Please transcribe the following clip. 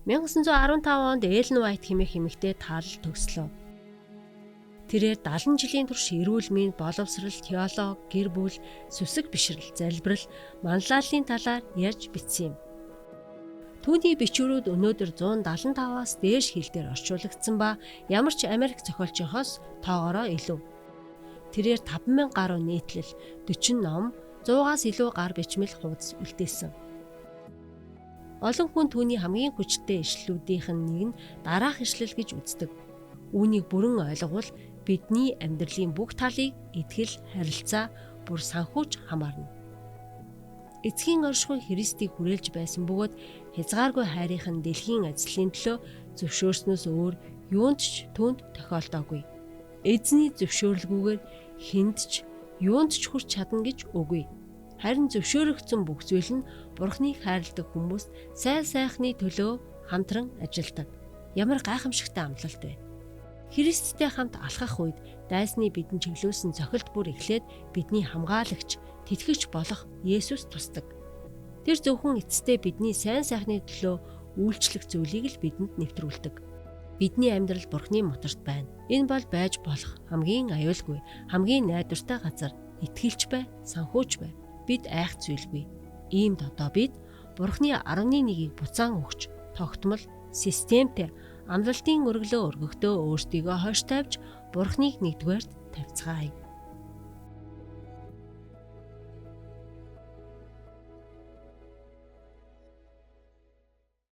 1915 онд Эллен Вайт хэмээх эмэгтэй таалал төгслөө. Тэрээр 70 жилийн турш эрүүл мэнд, боловсрал, теологи, гэр бүл, сүсэг бишрэл, залбирал, манлайлалын талаар ярьж бичсэн юм. Түүний бичвэрүүд өнөөдөр 175-аас дээш хэлээр орчуулагдсан ба ямар ч Америк зохиолчийнхоос тоогоороо илүү. Тэрээр 5,000 гаруй нийтлэл, 40 ном, 100-аас илүү гар бичмэл хуудас үлдээсэн. Олон хүн түүний хамгийн хүчтэй ишлэлүүдийнх нь нэг нь дараах ишлэл гэж үздэг. Үүнийг бүрэн ойлговол бидний амьдралын бүх талыг итгэл, харилцаа, бүр санхүүж хамаарна. Эцгийн оршихуй Христийг хүрээлж байсан бөгөөд хязгааргүй хайрынх нь дэлхийн ажлын төлөө зөвшөөрснөөс өөр юунд ч түүнд тохиолдоогүй. Эзний зөвшөөрлгүйгээр хүнд ч юунд ч хүрч чадна гэж үгүй. Харин зөвшөөрөгдсөн бүх зүйл нь Бурхныг хайрладаг хүмүүст сайн сайхны төлөө хамтран ажилдаг. Ямар гайхамшигтай амлалт вэ? Христтэй хамт алхах үед дайсны бидэнд чиглүүлсэн цохилт бүр эхлээд бидний хамгаалагч, тэтгэгч болох Есүс тусдаг. Тэр зөвхөн эцэстээ бидний сайн сайхны төлөө үйлчлэх зүйлийг л бидэнд нэвтрүүлдэг. Бидний амьдрал Бурхны моторт байна. Энэ бол байж болох хамгийн аюулгүй, хамгийн найдвартай газар. Итгэлч бай, санхүүж бай. Бид айх зүйлгүй. Иймд одоо бид Бурхны 11-ийг буцаан өгч, тогтмол, системтэй амлалтын өргөлөө өргөхдөө өөрсдийгөө хойш тавьж Бурхныг нэгдүгээрт тавьцгаая.